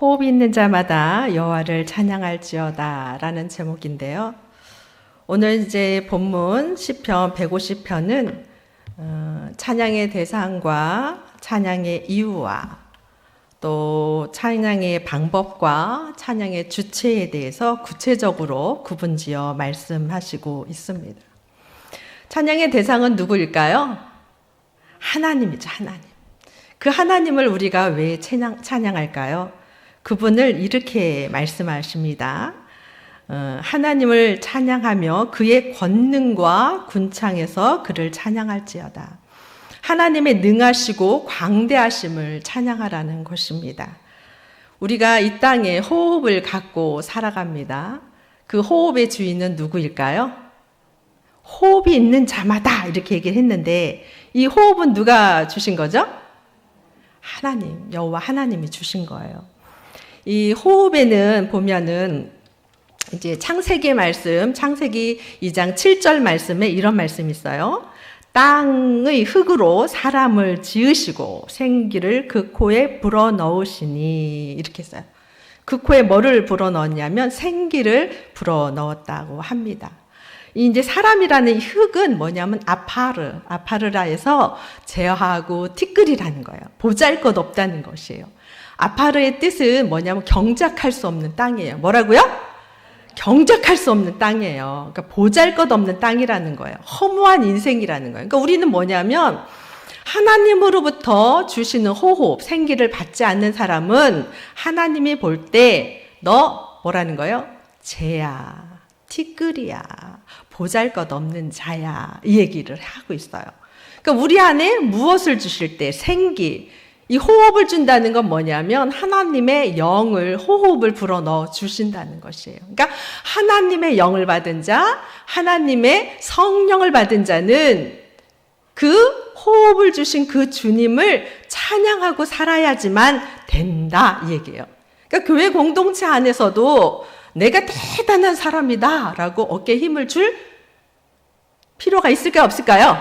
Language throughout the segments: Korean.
호흡이 있는 자마다 여호와를 찬양할지어다 라는 제목인데요. 오늘 이제 본문 시편 150편은 찬양의 대상과 찬양의 이유와 또 찬양의 방법과 찬양의 주체에 대해서 구체적으로 구분지어 말씀하시고 있습니다. 찬양의 대상은 누구일까요? 하나님이죠, 하나님. 그 하나님을 우리가 왜 찬양할까요? 그분을 이렇게 말씀하십니다. 하나님을 찬양하며 그의 권능과 군창에서 그를 찬양할지어다. 하나님의 능하시고 광대하심을 찬양하라는 것입니다. 우리가 이 땅에 호흡을 갖고 살아갑니다. 그 호흡의 주인은 누구일까요? 호흡이 있는 자마다 이렇게 얘기를 했는데 이 호흡은 누가 주신 거죠? 하나님, 여호와 하나님이 주신 거예요. 이 호흡에는 보면은 이제 창세기 말씀, 창세기 2장 7절 말씀에 이런 말씀이 있어요. 땅의 흙으로 사람을 지으시고 생기를 그 코에 불어넣으시니 이렇게 써요. 그 코에 뭐를 불어넣었냐면 생기를 불어넣었다고 합니다. 이제 사람이라는 흙은 뭐냐면 아파르라에서 제어하고 티끌이라는 거예요. 보잘것없다는 것이에요. 아파르의 뜻은 뭐냐면 경작할 수 없는 땅이에요. 뭐라고요? 경작할 수 없는 땅이에요. 그러니까 보잘것없는 땅이라는 거예요. 허무한 인생이라는 거예요. 그러니까 우리는 뭐냐면 하나님으로부터 주시는 호흡, 생기를 받지 않는 사람은 하나님이 볼 때 너 뭐라는 거예요? 죄야, 티끌이야, 보잘것없는 자야 이 얘기를 하고 있어요. 그러니까 우리 안에 무엇을 주실 때 생기, 이 호흡을 준다는 건 뭐냐면 하나님의 영을 호흡을 불어넣어 주신다는 것이에요. 그러니까 하나님의 영을 받은 자, 하나님의 성령을 받은 자는 그 호흡을 주신 그 주님을 찬양하고 살아야지만 된다 이 얘기예요. 그러니까 교회 공동체 안에서도 내가 대단한 사람이다 라고 어깨에 힘을 줄 필요가 있을까요? 없을까요?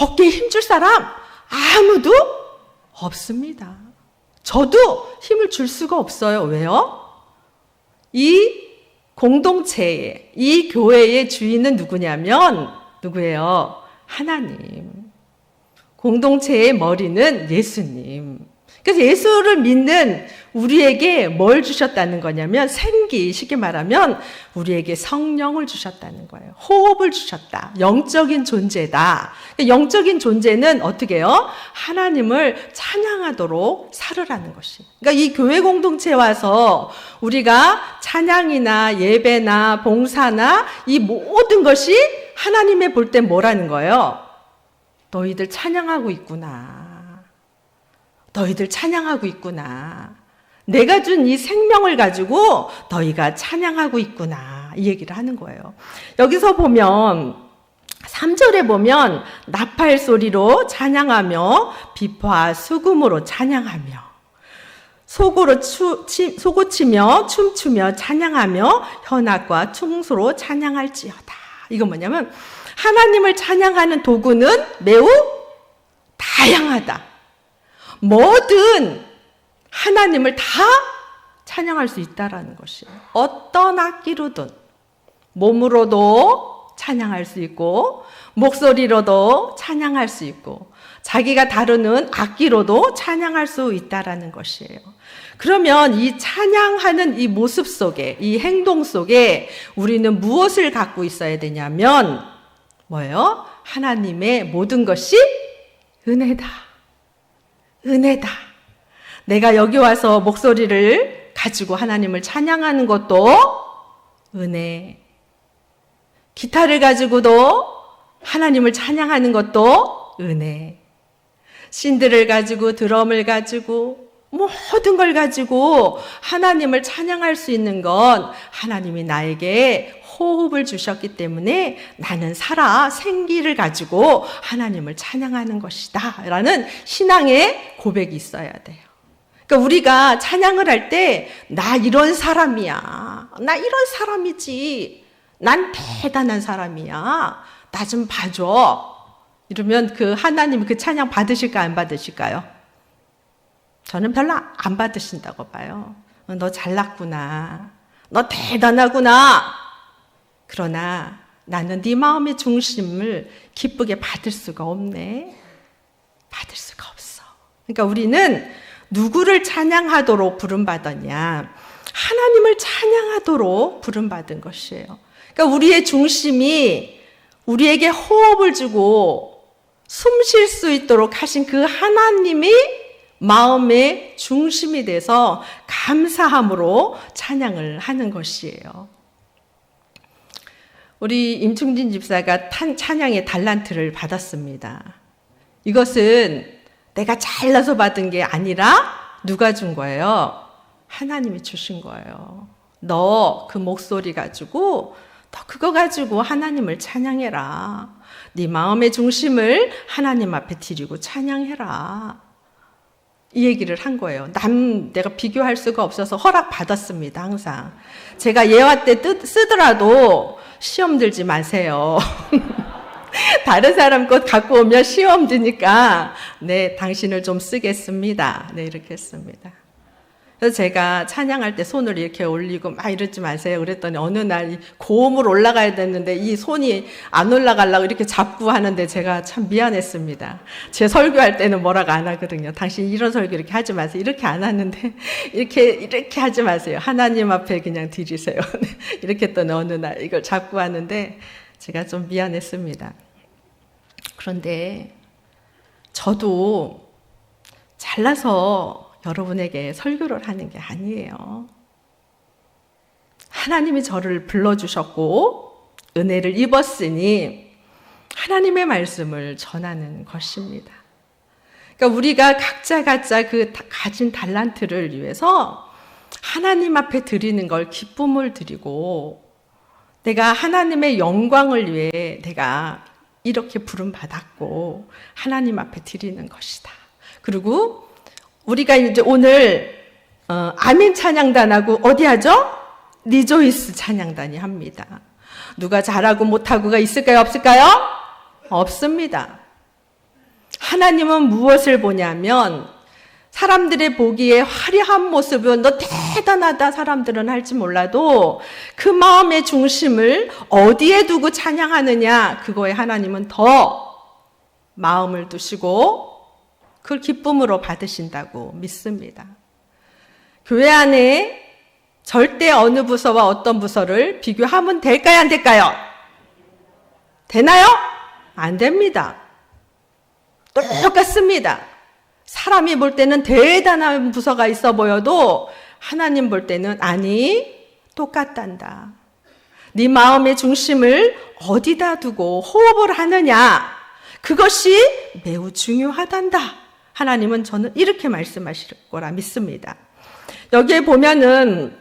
어깨에 힘 줄 사람 아무도 없습니다. 저도 힘을 줄 수가 없어요. 왜요? 이 공동체의, 이 교회의 주인은 누구냐면 누구예요? 하나님. 공동체의 머리는 예수님. 그래서 예수를 믿는 우리에게 뭘 주셨다는 거냐면 생기, 쉽게 말하면 우리에게 성령을 주셨다는 거예요. 호흡을 주셨다. 영적인 존재다. 영적인 존재는 어떻게 해요? 하나님을 찬양하도록 살으라는 것이. 그러니까 이 교회 공동체에 와서 우리가 찬양이나 예배나 봉사나 이 모든 것이 하나님의 볼 때 뭐라는 거예요? 너희들 찬양하고 있구나. 너희들 찬양하고 있구나. 내가 준 이 생명을 가지고 너희가 찬양하고 있구나. 이 얘기를 하는 거예요. 여기서 보면 3절에 보면 나팔 소리로 찬양하며 비파 수금으로 찬양하며 소고치며 춤추며 찬양하며 현악과 퉁소로 찬양할지어다. 이건 뭐냐면 하나님을 찬양하는 도구는 매우 다양하다. 뭐든 하나님을 다 찬양할 수 있다라는 것이에요. 어떤 악기로든 몸으로도 찬양할 수 있고 목소리로도 찬양할 수 있고 자기가 다루는 악기로도 찬양할 수 있다라는 것이에요. 그러면 이 찬양하는 이 모습 속에, 이 행동 속에 우리는 무엇을 갖고 있어야 되냐면 뭐예요? 하나님의 모든 것이 은혜다. 은혜다. 내가 여기 와서 목소리를 가지고 하나님을 찬양하는 것도 은혜. 기타를 가지고도 하나님을 찬양하는 것도 은혜. 신들을 가지고 드럼을 가지고 모든 걸 가지고 하나님을 찬양할 수 있는 건 하나님이 나에게 호흡을 주셨기 때문에 나는 살아 생기를 가지고 하나님을 찬양하는 것이다 라는 신앙의 고백이 있어야 돼요. 그러니까 우리가 찬양을 할 때 나 이런 사람이야. 나 이런 사람이지. 난 대단한 사람이야. 나 좀 봐줘. 이러면 그 하나님 그 찬양 받으실까 안 받으실까요? 저는 별로 안 받으신다고 봐요. 너 잘났구나. 너 대단하구나. 그러나 나는 네 마음의 중심을 기쁘게 받을 수가 없네. 받을 수가 없어. 그러니까 우리는 누구를 찬양하도록 부름받았냐? 하나님을 찬양하도록 부름받은 것이에요. 그러니까 우리의 중심이 우리에게 호흡을 주고 숨 쉴 수 있도록 하신 그 하나님이 마음의 중심이 돼서 감사함으로 찬양을 하는 것이에요. 우리 임충진 집사가 찬양의 달란트를 받았습니다. 이것은 내가 잘나서 받은 게 아니라 누가 준 거예요? 하나님이 주신 거예요. 너 그 목소리 가지고 너 그거 가지고 하나님을 찬양해라. 네 마음의 중심을 하나님 앞에 드리고 찬양해라. 이 얘기를 한 거예요. 내가 비교할 수가 없어서 허락 받았습니다. 항상 제가 예화 때 쓰더라도 시험 들지 마세요. 다른 사람 것 갖고 오면 시험 드니까 네, 당신을 좀 쓰겠습니다. 네, 이렇게 했습니다. 그래서 제가 찬양할 때 손을 이렇게 올리고 막 이러지 마세요. 그랬더니 어느 날 고음으로 올라가야 됐는데 이 손이 안 올라가려고 이렇게 잡고 하는데 제가 참 미안했습니다. 제 설교할 때는 뭐라고 안 하거든요. 당신 이런 설교 이렇게 하지 마세요. 이렇게 안 하는데 이렇게 하지 마세요. 하나님 앞에 그냥 드리세요. 이렇게 했더니 어느 날 이걸 잡고 하는데 제가 좀 미안했습니다. 그런데 저도 잘나서 여러분에게 설교를 하는 게 아니에요. 하나님이 저를 불러주셨고 은혜를 입었으니 하나님의 말씀을 전하는 것입니다. 그러니까 우리가 각자 그 가진 달란트를 위해서 하나님 앞에 드리는 걸 기쁨을 드리고 내가 하나님의 영광을 위해 내가 이렇게 부름받았고 하나님 앞에 드리는 것이다. 그리고 우리가 이제 오늘 아멘 찬양단하고 어디 하죠? 리조이스 찬양단이 합니다. 누가 잘하고 못하고가 있을까요? 없을까요? 없습니다. 하나님은 무엇을 보냐면 사람들의 보기에 화려한 모습은 너 대단하다 사람들은 할지 몰라도 그 마음의 중심을 어디에 두고 찬양하느냐 그거에 하나님은 더 마음을 두시고 그걸 기쁨으로 받으신다고 믿습니다. 교회 안에 절대 어느 부서와 어떤 부서를 비교하면 될까요? 안 될까요? 되나요? 안 됩니다. 똑같습니다. 사람이 볼 때는 대단한 부서가 있어 보여도 하나님 볼 때는 아니, 똑같단다. 네 마음의 중심을 어디다 두고 호흡을 하느냐 그것이 매우 중요하단다. 하나님은 저는 이렇게 말씀하실 거라 믿습니다. 여기에 보면은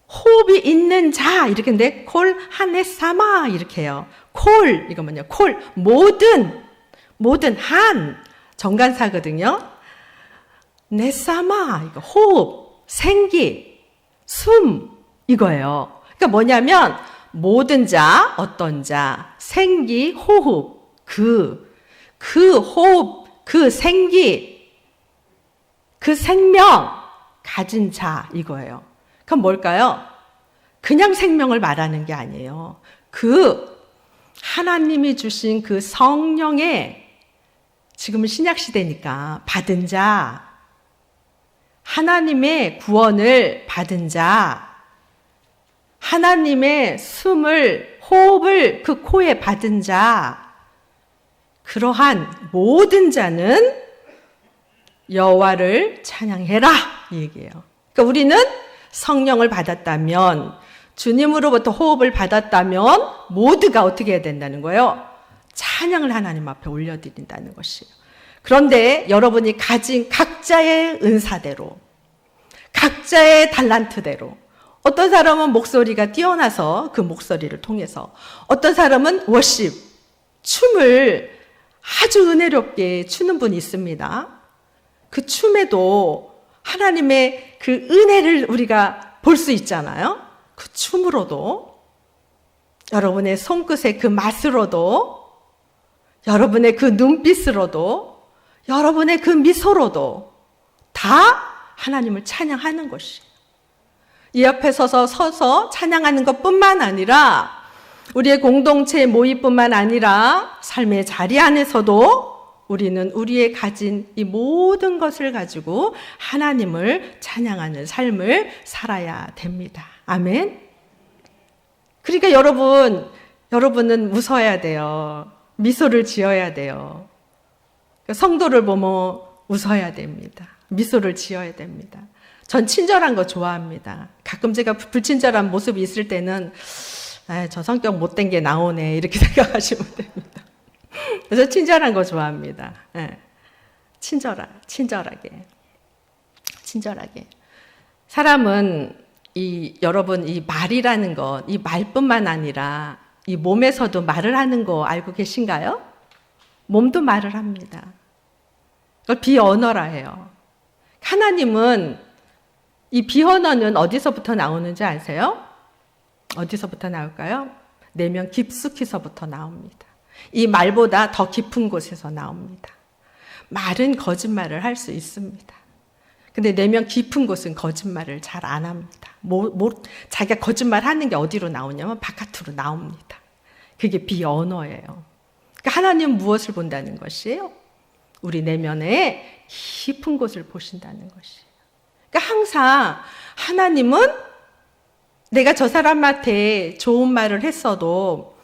호흡이 있는 자 이렇게 인데 콜 하네사마 이렇게 해요. 콜 이거 뭐냐? 콜 모든 한 정관사거든요. 네사마 이거 호흡, 생기, 숨 이거예요. 그러니까 뭐냐면 모든 자, 어떤 자, 생기, 호흡 그 호흡, 그 생기, 그 생명 가진 자 이거예요. 그럼 뭘까요? 그냥 생명을 말하는 게 아니에요. 그 하나님이 주신 그 성령의 지금은 신약시대니까 받은 자, 하나님의 구원을 받은 자, 하나님의 숨을, 호흡을 그 코에 받은 자, 그러한 모든 자는 여호와를 찬양해라 이 얘기예요. 그러니까 우리는 성령을 받았다면 주님으로부터 호흡을 받았다면 모두가 어떻게 해야 된다는 거예요? 찬양을 하나님 앞에 올려드린다는 것이에요. 그런데 여러분이 가진 각자의 은사대로 각자의 달란트대로 어떤 사람은 목소리가 뛰어나서 그 목소리를 통해서 어떤 사람은 워십, 춤을 아주 은혜롭게 추는 분이 있습니다. 그 춤에도 하나님의 그 은혜를 우리가 볼 수 있잖아요. 그 춤으로도 여러분의 손끝의 그 맛으로도 여러분의 그 눈빛으로도 여러분의 그 미소로도 다 하나님을 찬양하는 것이에요. 이 앞에 서서 찬양하는 것뿐만 아니라 우리의 공동체 모임뿐만 아니라 삶의 자리 안에서도 우리는 우리의 가진 이 모든 것을 가지고 하나님을 찬양하는 삶을 살아야 됩니다. 아멘. 그러니까 여러분은 웃어야 돼요. 미소를 지어야 돼요. 성도를 보면 웃어야 됩니다. 미소를 지어야 됩니다. 전 친절한 거 좋아합니다. 가끔 제가 불친절한 모습이 있을 때는 저 성격 못된 게 나오네 이렇게 생각하시면 됩니다. 그래서 친절한 거 좋아합니다. 네. 친절하게. 사람은 여러분 이 말이라는 것, 이 말뿐만 아니라 이 몸에서도 말을 하는 거 알고 계신가요? 몸도 말을 합니다. 그걸 비언어라 해요. 하나님은 이 비언어는 어디서부터 나오는지 아세요? 어디서부터 나올까요? 내면 깊숙이서부터 나옵니다. 이 말보다 더 깊은 곳에서 나옵니다. 말은 거짓말을 할 수 있습니다. 근데 내면 깊은 곳은 거짓말을 잘 안 합니다. 자기가 거짓말 하는 게 어디로 나오냐면 바깥으로 나옵니다. 그게 비언어예요. 그러니까 하나님은 무엇을 본다는 것이에요? 우리 내면에 깊은 곳을 보신다는 것이에요. 그러니까 항상 하나님은 내가 저 사람한테 좋은 말을 했어도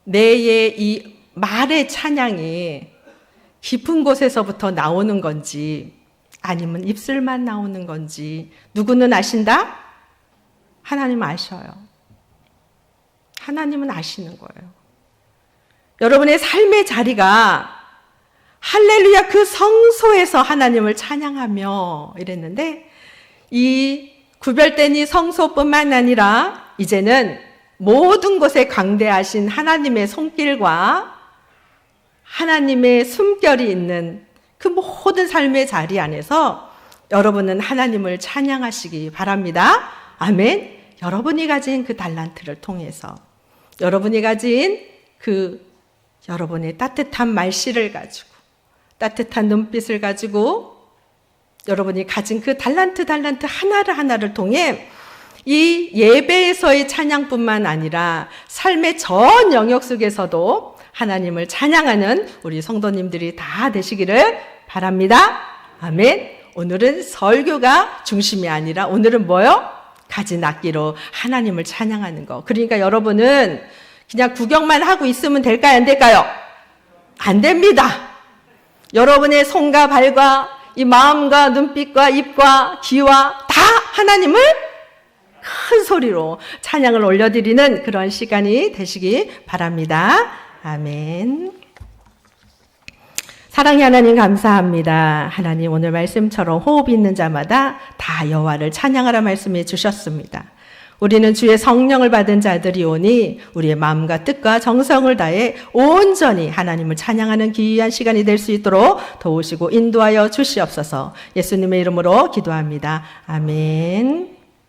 내의 이 말의 찬양이 깊은 곳에서부터 나오는 건지 아니면 입술만 나오는 건지 누구는 아신다? 하나님은 아셔요. 하나님은 아시는 거예요. 여러분의 삶의 자리가 할렐루야 그 성소에서 하나님을 찬양하며 이랬는데 이 구별된 이 성소뿐만 아니라 이제는 모든 곳에 광대하신 하나님의 손길과 하나님의 숨결이 있는 그 모든 삶의 자리 안에서 여러분은 하나님을 찬양하시기 바랍니다. 아멘. 여러분이 가진 그 달란트를 통해서 여러분이 가진 여러분의 따뜻한 말씨를 가지고 따뜻한 눈빛을 가지고 여러분이 가진 그 달란트 하나를 통해 이 예배에서의 찬양뿐만 아니라 삶의 전 영역 속에서도 하나님을 찬양하는 우리 성도님들이 다 되시기를 바랍니다. 아멘. 오늘은 설교가 중심이 아니라 오늘은 뭐요? 가진 악기로 하나님을 찬양하는 거. 그러니까 여러분은 그냥 구경만 하고 있으면 될까요? 안 될까요? 안 됩니다. 여러분의 손과 발과 이 마음과 눈빛과 입과 귀와 다 하나님을 큰 소리로 찬양을 올려드리는 그런 시간이 되시기 바랍니다. 아멘. 사랑의 하나님 감사합니다. 하나님 오늘 말씀처럼 호흡 있는 자마다 다 여호와를 찬양하라 말씀해 주셨습니다. 우리는 주의 성령을 받은 자들이오니 우리의 마음과 뜻과 정성을 다해 온전히 하나님을 찬양하는 귀한 시간이 될 수 있도록 도우시고 인도하여 주시옵소서. 예수님의 이름으로 기도합니다. 아멘.